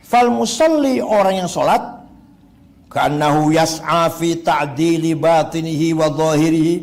Fal musalli, orang yang sholat, ka'annahu yas'a fi ta'dili batinihi wa zahirihi.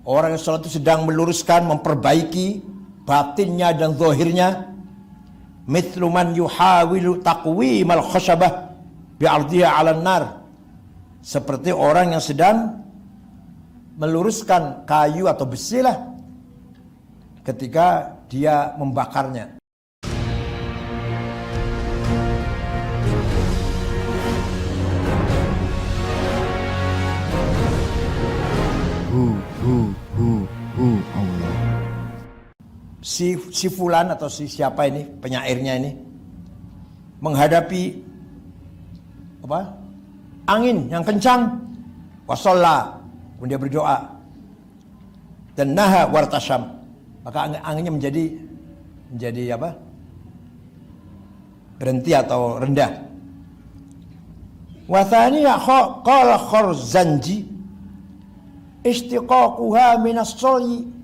Orang yang sholat itu sedang meluruskan, memperbaiki batinnya dan zahirnya. Mithlu man yuhawilu taqwimal khashabah bi'ardiha 'alan nar. Seperti orang yang sedang meluruskan kayu atau besi lah ketika dia membakarnya. Allah. Si fulan atau si siapa ini, penyairnya ini menghadapi apa? Angin yang kencang. Wasalla, kemudian dia berdoa. Dan naha wartasham. Maka anginnya menjadi apa? Berhenti atau rendah. Wa thaniya qala Kharzanji istiqaquha minas solyi.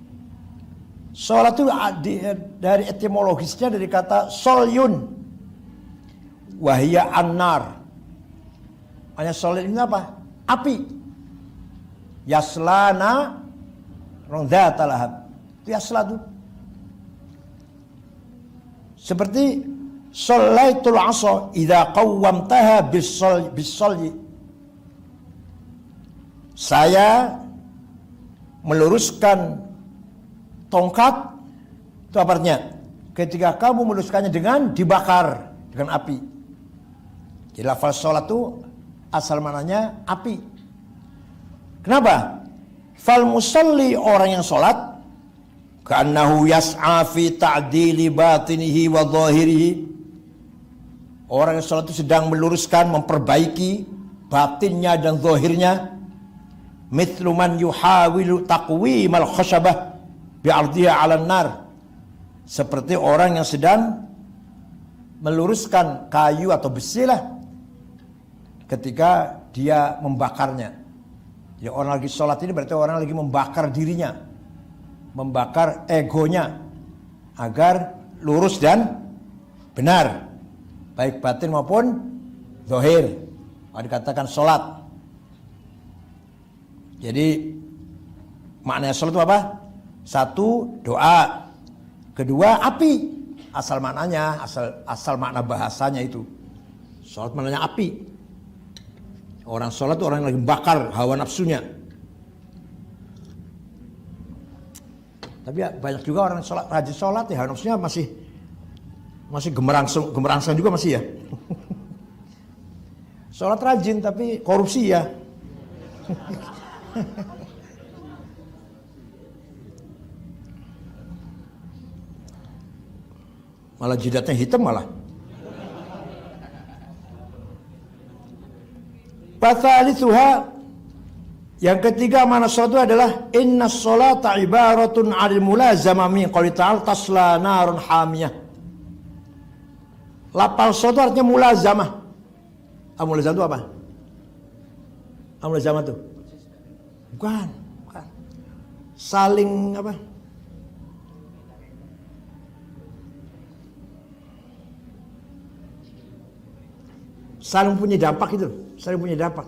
Sholat itu dari etimologisnya dari kata solyun, wahia annar. Hanya solyun ini apa? Api. Yaslana rondata lahab. Itu yasla itu. Seperti sholaitul asha idza qawwamtaha bisolyi. Saya meluruskan tongkat, itu apa artinya? Ketika kamu meluruskannya dengan dibakar dengan api. Jadi lafaz sholat itu asal mananya api. Kenapa? Fal musalli, orang yang sholat, ka'annahu yas'a fi ta'dili batinihi wa zahirihi. Orang yang sholat itu sedang meluruskan, memperbaiki batinnya dan zahirnya. Mithlu man yuhawilu taqwimal khashabah bi'ardiha 'alan nar. Seperti orang yang sedang meluruskan kayu atau besi lah ketika dia membakarnya. Jadi orang lagi sholat ini berarti orang lagi membakar dirinya, membakar egonya agar lurus dan benar, baik batin maupun zahir. Dikatakan sholat. Jadi maknanya sholat itu apa? Satu, doa. Kedua, api. Asal maknanya, asal makna bahasanya itu. Sholat maknanya api. Orang sholat itu orang yang lagi bakar hawa nafsunya. Tapi ya, banyak juga orang sholat, rajin sholat ya, hawa nafsunya masih gemerangsang juga masih ya. Sholat rajin tapi korupsi ya. Malah jidatnya hitam malah. Fathalithuha, yang ketiga mana sholat itu adalah inna sholata ibaratun 'anil mulazamah min qouli ta'ala tasla narun hamiyah. Lapal sholat itu artinya mulazamah. Mulazamah itu apa? Mulazamah itu bukan. Saling apa? Saling punya dampak itu, saling punya dampak.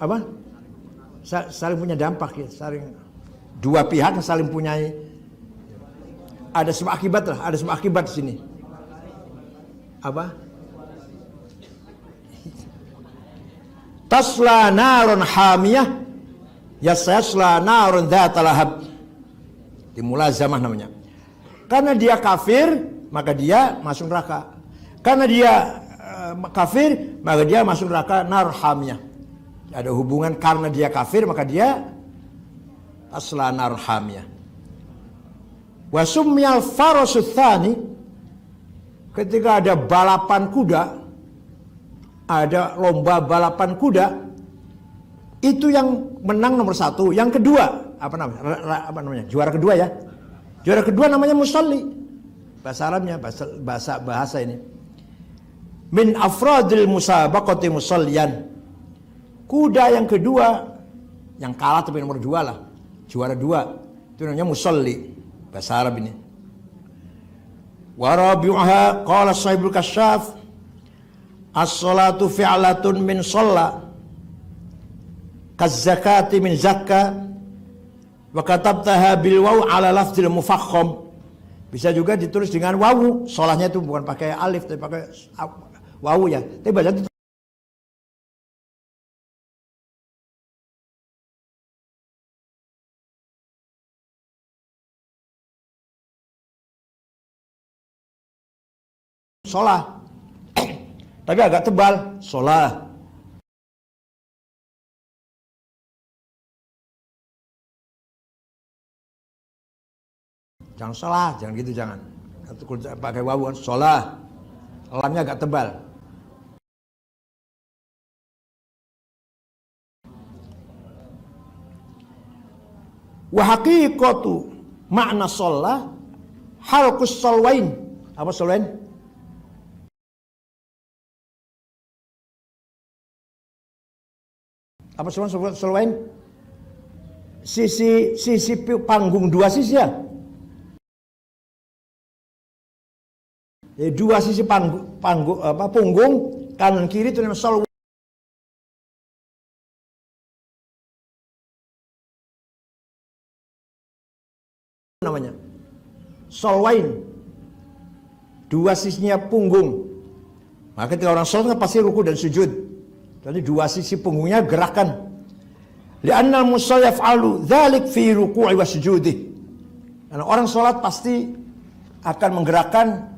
Apa? Saling punya dampak ya, saling dua pihak saling punya, ada sebab akibat lah, ada sebab akibat di sini. Apa? Tasla narun hamiyah yasla narun dzata lahab. Di mulazamah namanya. Karena dia kafir, maka dia masuk neraka. Karena dia kafir, maka dia masuk neraka nar hamiyah. Ada hubungan karena dia kafir, maka dia asla nar hamiyah. Wa summiyal farasut tsani, ketika ada balapan kuda, ada lomba balapan kuda, itu yang menang nomor satu. Yang kedua, apa namanya? Juara kedua ya. Juara kedua namanya musalli. Bahasa Arabnya, bahasa ini. Min afradil musabaqati musalliyan. Kuda yang kedua, yang kalah tapi nomor dua lah, juara dua, itu namanya musalli, bahasa Arab ini. Wa rabi'uha qala Sahibul Kasyaf as-salatu fi'latun min shalla kaz-zakati min zakka wa katabtaha bil waw ala lafzil mufakham. Bisa juga ditulis dengan wawu. Sholahnya itu bukan pakai alif tapi pakai wawu ya. Tapi baca itu sholah. Tapi agak tebal. Sholah. Jangan salah, jangan gitu, jangan. Pakai wawu, sholah. Lamnya agak tebal. Wa haqiqatu makna sholah halqus sholwain. Apa sholwain? Apa sholwain? Sisi panggung, dua sisi ya. Dua sisi punggung kanan kiri itu namanya sholwain. Namanya sholwain, dua sisinya punggung. Maka ketika orang sholat pasti ruku dan sujud. Jadi dua sisi punggungnya gerakan. Li'anna al-musalli yaf'alu dzalik fi ruku'i wa sujudih. Karena orang sholat pasti akan menggerakkan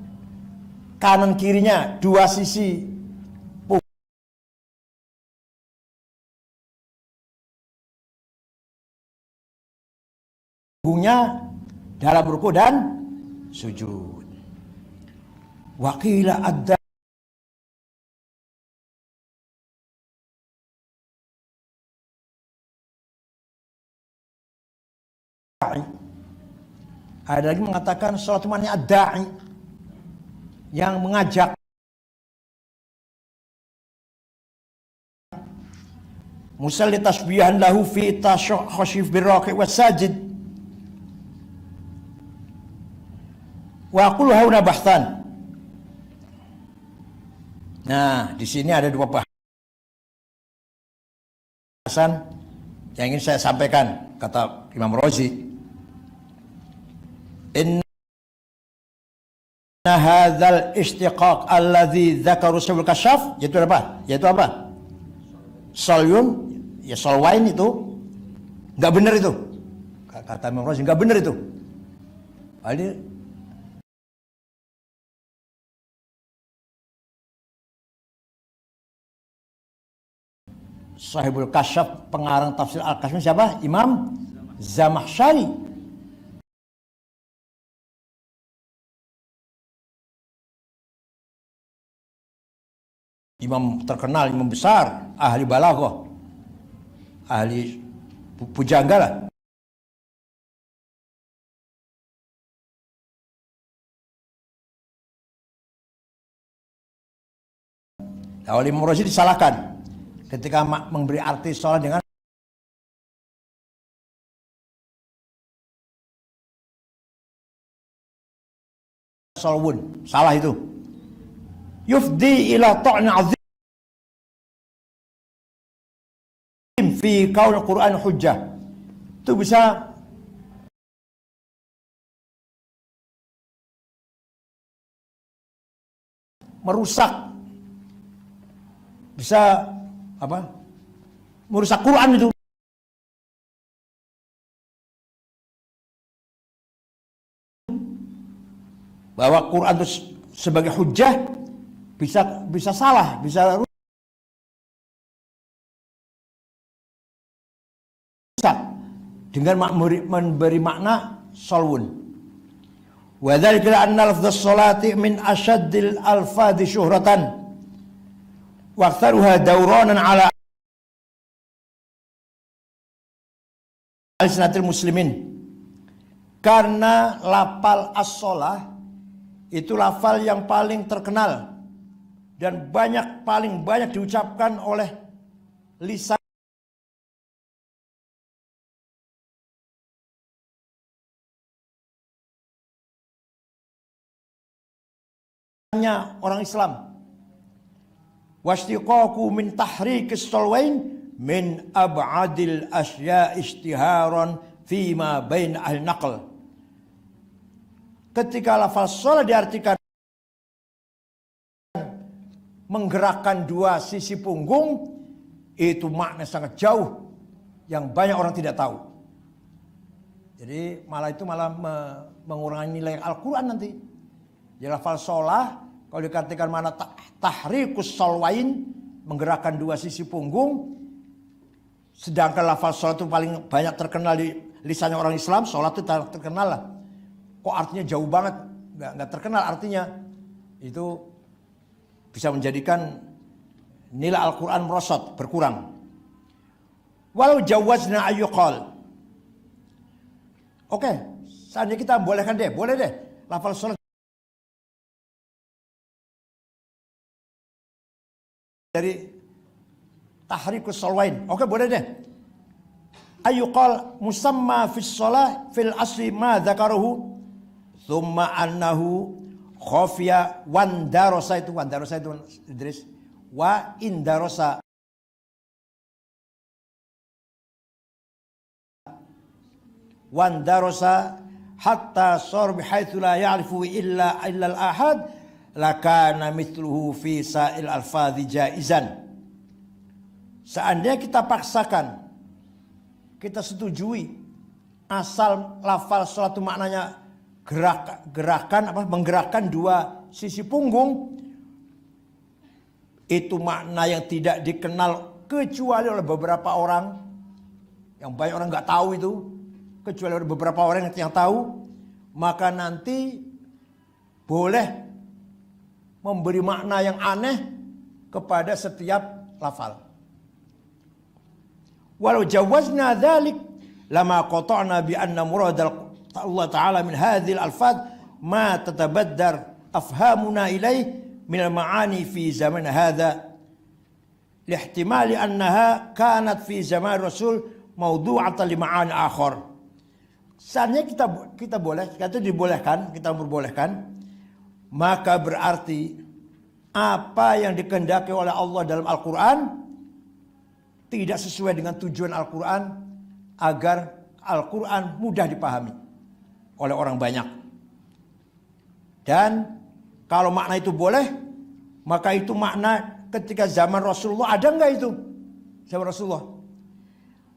kanan kirinya, dua sisi punggungnya dalam ruku dan sujud. Wa qila adda ada lagi mengatakan salat mannya ad-da'i, yang mengajak. Musalli tasbihan lahu fi tashahhus birraqi wasajid. Wa aqul hauna bahthan. Nah, di sini ada dua bahasan yang ingin saya sampaikan, kata Imam Razi. Inna hadzal istiqaq alladzi dzakaru Sahibul Kasyaf, yaitu apa? Yaitu apa? Sholwun, ya sholwain itu enggak benar itu. Kata Imam Razi enggak benar itu. Jadi Sahibul Kasyaf, pengarang tafsir Al-Kasyaf siapa? Imam Zamakhsyari. Imam terkenal, imam besar, ahli balaghah, ahli pujangga lah. Oleh Imam Razi disalahkan ketika memberi arti sholat dengan sholwun. Salah itu. Yufdi ila ta'na azim fi kaun Quran hujjah. Itu bisa merusak, bisa apa? Merusak Quran itu. Bahwa Quran itu sebagai hujjah bisa salah, bisa rusak dengan memberi makna sholwun. Wa dzalika anna lafdz sholati min ashaddil alfadhi syuhratan wa aktsaruha dawranan ala alsinatil muslimin. Karena lafal as-shalah itu lafal yang paling terkenal dan paling banyak diucapkan oleh lisan lisannya orang Islam. Wastiqaqu min tahrikis solwain min ab'adil asya istiharan fima bain ahli naql. Ketika lafaz sholat diartikan menggerakkan dua sisi punggung, itu makna sangat jauh yang banyak orang tidak tahu. Jadi malah mengurangi nilai Al-Quran nanti. Jadi lafaz sholat kalau dikatakan mana tahrikus solwain, menggerakkan dua sisi punggung, sedangkan lafaz sholat itu paling banyak terkenal di lisannya orang Islam, sholat itu terkenal lah. Kok artinya jauh banget, nggak terkenal artinya. Itu bisa menjadikan nilai Al-Quran merosot, berkurang. Walau jawazna ayyuqal. Oke, seandainya kita bolehkan deh, boleh deh lafaz sholat dari tahrikus solwain. Oke, boleh deh. Ayyuqal musamma fis sholah fil asli ma dzakaruhu thumma annahu khafiya wandarosa itu Idris wa indarosa wandarosa hatta sar bihaitsu la ya'rifu illa al-ahad lakana mithluhu fi sa'il alfadhi jaizan. Seandainya kita paksakan, kita setujui asal lafal sholat itu maknanya menggerakkan dua sisi punggung, itu makna yang tidak dikenal kecuali oleh beberapa orang, yang banyak orang nggak tahu itu, kecuali oleh beberapa orang yang tahu, maka nanti boleh memberi makna yang aneh kepada setiap lafal. Walau jawazna dzalik lama qata'na bi anna murad Allah Ta'ala min hadhil alfaz ma tatabaddar afhamuna ilaih min al-ma'ani fi zaman hadha lihtimali annaha kanat fi zaman Rasul mawdu'atan li ma'ani akhar. Seandainya kita boleh, kita dibolehkan, kita memperbolehkan, maka berarti apa yang dikehendaki oleh Allah dalam Al-Quran tidak sesuai dengan tujuan Al-Quran, agar Al-Quran mudah dipahami oleh orang banyak. Dan kalau makna itu boleh, maka itu makna ketika zaman Rasulullah ada enggak itu? Zaman Rasulullah.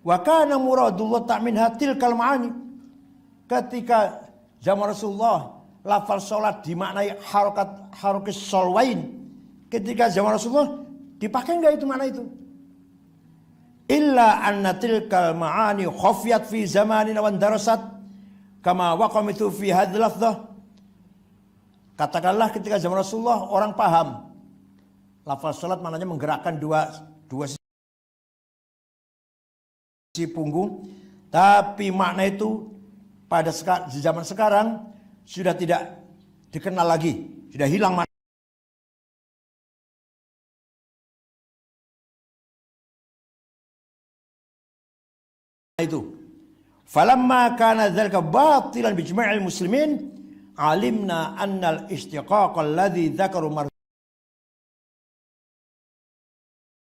Wa kana muradullah ta'minha tilkal ma'ani. Ketika zaman Rasulullah lafal sholat dimaknai harokat solwain. Ketika zaman Rasulullah dipakai enggak itu makna itu? Illa anna tilkal ma'ani khafiyat fi zamanina wan darasat kama waqamitu fi hadhil lafdhah. Katakanlah ketika zaman Rasulullah orang paham lafal sholat maknanya menggerakkan dua sisi punggung, tapi makna itu pada zaman sekarang sudah tidak dikenal lagi, sudah hilang makna itu. Falamma kana dzalika batilan bi ijma'il muslimin alimna anna al-istiqaq alladhi dzakaru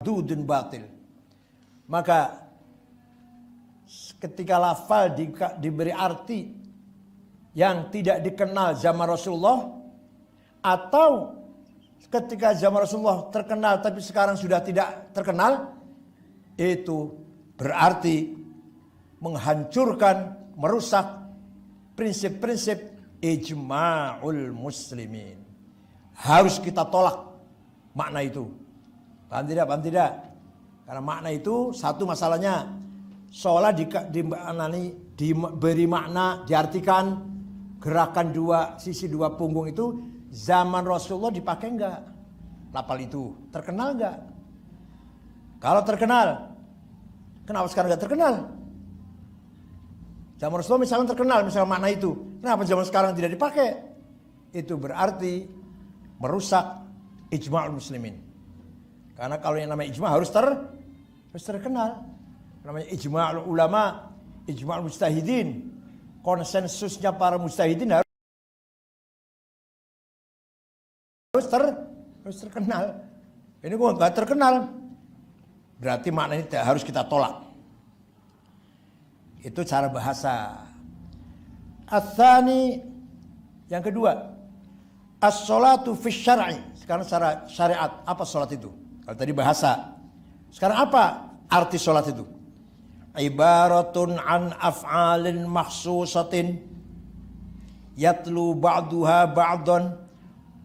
mardudun batil. Maka ketika lafal diberi arti yang tidak dikenal zaman Rasulullah, atau ketika zaman Rasulullah terkenal tapi sekarang sudah tidak terkenal, itu berarti menghancurkan, merusak prinsip-prinsip ijma'ul muslimin. Harus kita tolak makna itu. Paham tidak? Paham tidak? Karena makna itu satu masalahnya, sholat diberi makna, diartikan gerakan sisi dua punggung itu zaman Rasulullah dipakai enggak? Lafal itu terkenal enggak? Kalau terkenal, kenapa sekarang enggak terkenal? Zaman Rasulullah misalnya terkenal, misalnya makna itu, kenapa zaman sekarang tidak dipakai? Itu berarti merusak ijma'ul muslimin. Karena kalau yang namanya ijma' harus terkenal. Namanya ijma'ul ulama, ijma'ul mujtahidin. Konsensusnya para mujtahidin harus harus terkenal. Ini kok nggak terkenal, berarti maknanya harus kita tolak. Itu cara bahasa. Ats-tsani, yang kedua, as-sholatu fi syar'i. Sekarang secara syariat, apa sholat itu? Kalau tadi bahasa, sekarang apa arti sholat itu? Ibaratun an af'alin makhsusatin yatlu ba'duha ba'dan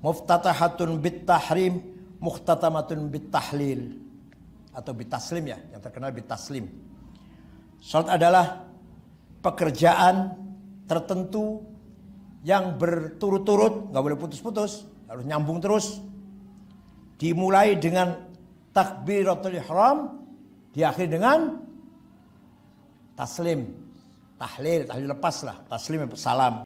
muftatahatun bit tahrim mukhtatamatun bit tahlil, atau bit taslim ya, yang terkenal bit taslim. Salat adalah pekerjaan tertentu yang berturut-turut, nggak boleh putus-putus, harus nyambung terus. Dimulai dengan takbiratul ihram, diakhiri dengan taslim, tahlil lepas lah, taslim salam.